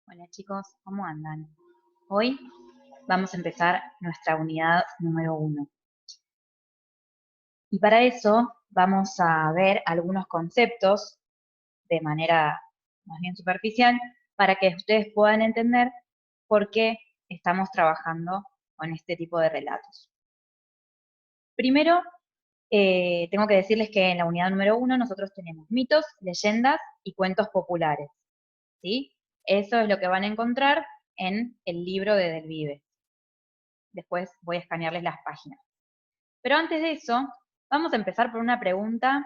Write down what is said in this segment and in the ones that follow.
Hola chicos, ¿cómo andan? Hoy vamos a empezar nuestra unidad número 1. Y para eso vamos a ver algunos conceptos de manera más bien superficial para que ustedes puedan entender por qué estamos trabajando con este tipo de relatos. Primero, tengo que decirles que en la unidad número 1 nosotros tenemos mitos, leyendas y cuentos populares, ¿sí? Eso es lo que van a encontrar en el libro de Del Vive. Después voy a escanearles las páginas. Pero antes de eso, vamos a empezar por una pregunta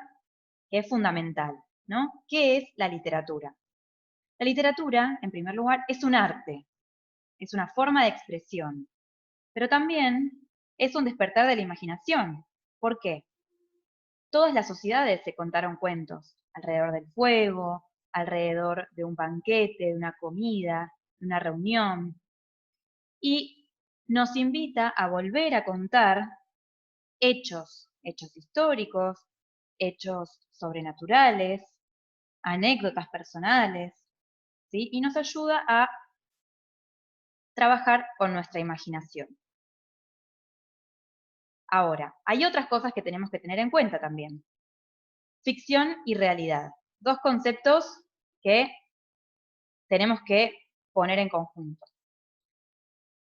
que es fundamental, ¿no? ¿Qué es la literatura? La literatura, en primer lugar, es un arte, es una forma de expresión, pero también es un despertar de la imaginación. ¿Por qué? Todas las sociedades se contaron cuentos alrededor del fuego, alrededor de un banquete, de una comida, de una reunión, y nos invita a volver a contar hechos históricos, hechos sobrenaturales, anécdotas personales, ¿sí? Y nos ayuda a trabajar con nuestra imaginación. Ahora, hay otras cosas que tenemos que tener en cuenta también. Ficción y realidad. Dos conceptos que tenemos que poner en conjunto.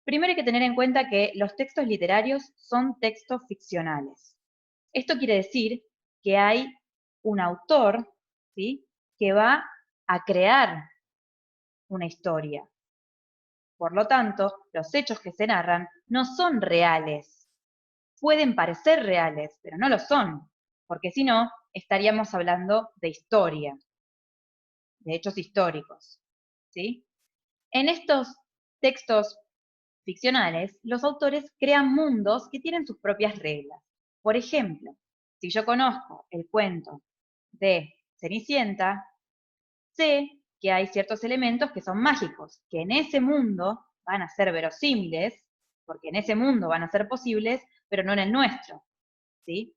Primero hay que tener en cuenta que los textos literarios son textos ficcionales. Esto quiere decir que hay un autor, ¿sí?, que va a crear una historia. Por lo tanto, los hechos que se narran no son reales. Pueden parecer reales, pero no lo son, porque si no, estaríamos hablando de historia, de hechos históricos, ¿sí? En estos textos ficcionales, los autores crean mundos que tienen sus propias reglas. Por ejemplo, si yo conozco el cuento de Cenicienta, sé que hay ciertos elementos que son mágicos, que en ese mundo van a ser verosímiles, porque en ese mundo van a ser posibles, pero no en el nuestro, ¿sí?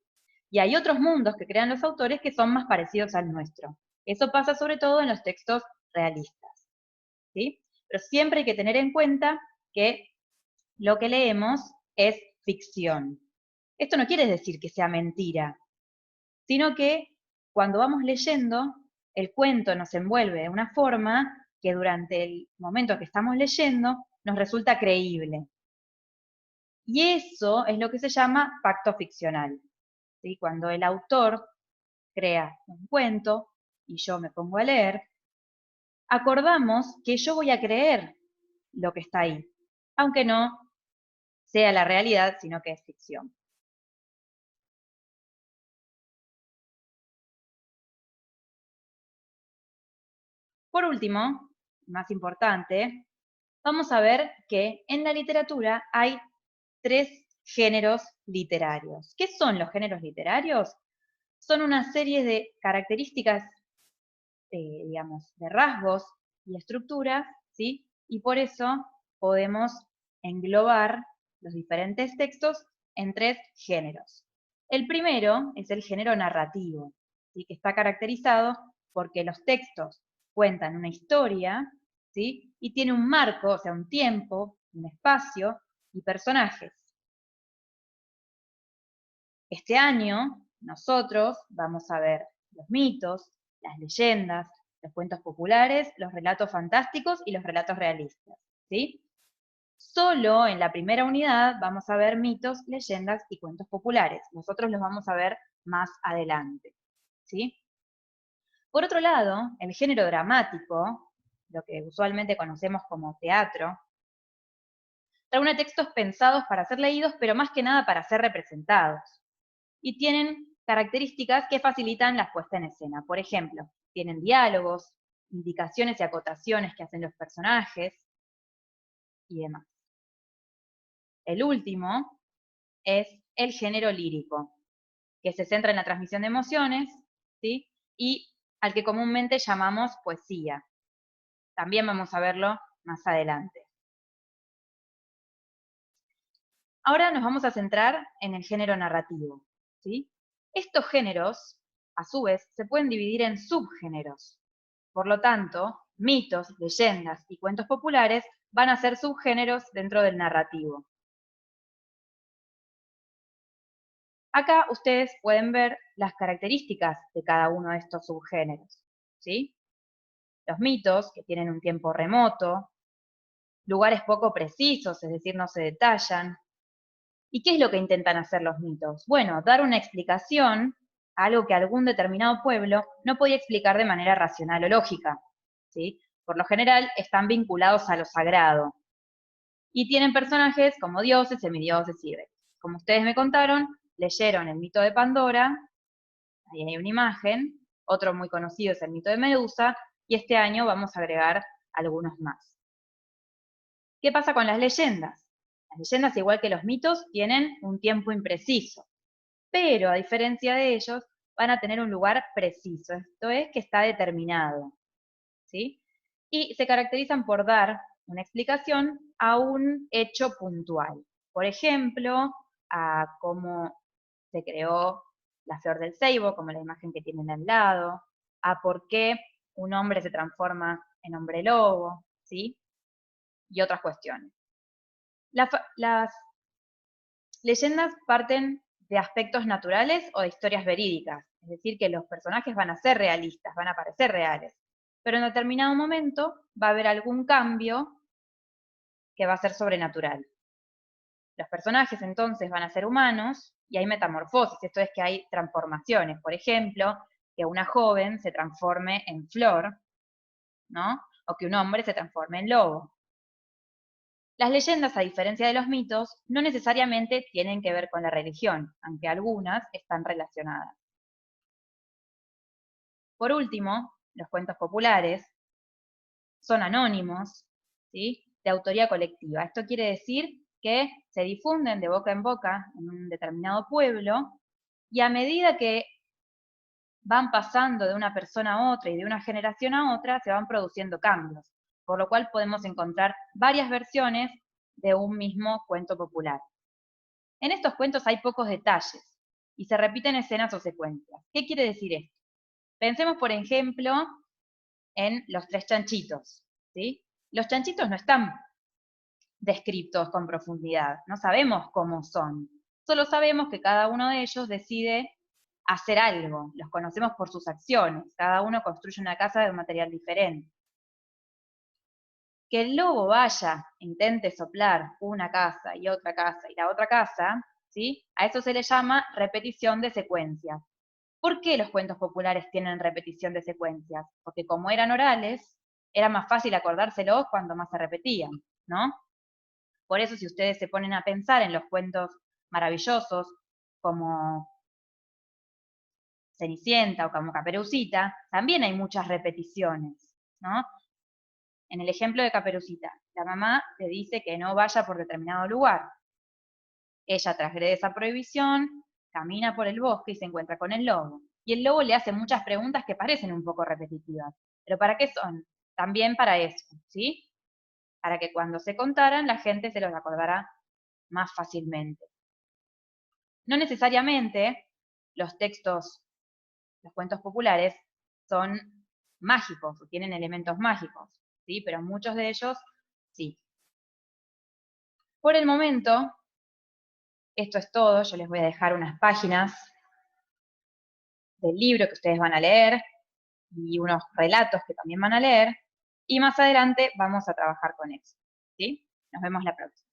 Y hay otros mundos que crean los autores que son más parecidos al nuestro. Eso pasa sobre todo en los textos realistas, ¿sí? Pero siempre hay que tener en cuenta que lo que leemos es ficción. Esto no quiere decir que sea mentira, sino que cuando vamos leyendo, el cuento nos envuelve de una forma que durante el momento que estamos leyendo nos resulta creíble. Y eso es lo que se llama pacto ficcional, ¿sí? Cuando el autor crea un cuento y yo me pongo a leer, acordamos que yo voy a creer lo que está ahí, aunque no sea la realidad, sino que es ficción. Por último, más importante, vamos a ver que en la literatura hay 3 géneros literarios. ¿Qué son los géneros literarios? Son una serie de características, digamos, de rasgos y estructuras, ¿sí? Y por eso podemos englobar los diferentes textos en 3 géneros. El primero es el género narrativo, ¿sí?, que está caracterizado porque los textos cuentan una historia, ¿sí?, y tiene un marco, o sea, un tiempo, un espacio y personajes. Este año nosotros vamos a ver los mitos, las leyendas, los cuentos populares, los relatos fantásticos y los relatos realistas, ¿sí? Solo en la primera unidad vamos a ver mitos, leyendas y cuentos populares. Nosotros los vamos a ver más adelante, ¿sí? Por otro lado, el género dramático, lo que usualmente conocemos como teatro, reúne textos pensados para ser leídos, pero más que nada para ser representados. Y tienen características que facilitan la puesta en escena. Por ejemplo, tienen diálogos, indicaciones y acotaciones que hacen los personajes y demás. El último es el género lírico, que se centra en la transmisión de emociones, ¿sí?, y al que comúnmente llamamos poesía. También vamos a verlo más adelante. Ahora nos vamos a centrar en el género narrativo, ¿sí? Estos géneros, a su vez, se pueden dividir en subgéneros. Por lo tanto, mitos, leyendas y cuentos populares van a ser subgéneros dentro del narrativo. Acá ustedes pueden ver las características de cada uno de estos subgéneros, ¿sí? Los mitos, que tienen un tiempo remoto, lugares poco precisos, es decir, no se detallan. ¿Y qué es lo que intentan hacer los mitos? Bueno, dar una explicación a algo que algún determinado pueblo no podía explicar de manera racional o lógica, ¿sí? Por lo general están vinculados a lo sagrado. Y tienen personajes como dioses, semidioses y reyes. Como ustedes me contaron, leyeron el mito de Pandora, ahí hay una imagen, otro muy conocido es el mito de Medusa, y este año vamos a agregar algunos más. ¿Qué pasa con las leyendas? Las leyendas, igual que los mitos, tienen un tiempo impreciso, pero a diferencia de ellos, van a tener un lugar preciso, esto es que está determinado, ¿sí? Y se caracterizan por dar una explicación a un hecho puntual. Por ejemplo, a cómo se creó la flor del ceibo, como la imagen que tienen al lado, a por qué un hombre se transforma en hombre lobo, ¿sí? Y otras cuestiones. Las leyendas parten de aspectos naturales o de historias verídicas, es decir, que los personajes van a ser realistas, van a parecer reales, pero en determinado momento va a haber algún cambio que va a ser sobrenatural. Los personajes entonces van a ser humanos y hay metamorfosis, esto es que hay transformaciones, por ejemplo, que una joven se transforme en flor, ¿no? O que un hombre se transforme en lobo. Las leyendas, a diferencia de los mitos, no necesariamente tienen que ver con la religión, aunque algunas están relacionadas. Por último, los cuentos populares son anónimos, ¿sí? De autoría colectiva. Esto quiere decir que se difunden de boca en boca en un determinado pueblo y a medida que van pasando de una persona a otra y de una generación a otra, se van produciendo cambios, por lo cual podemos encontrar varias versiones de un mismo cuento popular. En estos cuentos hay pocos detalles y se repiten escenas o secuencias. ¿Qué quiere decir esto? Pensemos, por ejemplo, en los tres chanchitos, ¿sí? Los chanchitos no están descritos con profundidad, no sabemos cómo son, solo sabemos que cada uno de ellos decide hacer algo, los conocemos por sus acciones, cada uno construye una casa de un material diferente. Que el lobo vaya, intente soplar una casa y la otra casa, ¿sí? A eso se le llama repetición de secuencias. ¿Por qué los cuentos populares tienen repetición de secuencias? Porque como eran orales, era más fácil acordárselos cuando más se repetían, ¿no? Por eso si ustedes se ponen a pensar en los cuentos maravillosos como Cenicienta o como Caperucita, también hay muchas repeticiones, ¿no? En el ejemplo de Caperucita, la mamá le dice que no vaya por determinado lugar. Ella transgrede esa prohibición, camina por el bosque y se encuentra con el lobo. Y el lobo le hace muchas preguntas que parecen un poco repetitivas. ¿Pero para qué son? También para eso, ¿sí? Para que cuando se contaran la gente se los acordará más fácilmente. No necesariamente los textos, los cuentos populares, son mágicos o tienen elementos mágicos, ¿sí? Pero muchos de ellos sí. Por el momento, esto es todo. Yo les voy a dejar unas páginas del libro que ustedes van a leer y unos relatos que también van a leer. Y más adelante vamos a trabajar con eso, ¿sí? Nos vemos la próxima.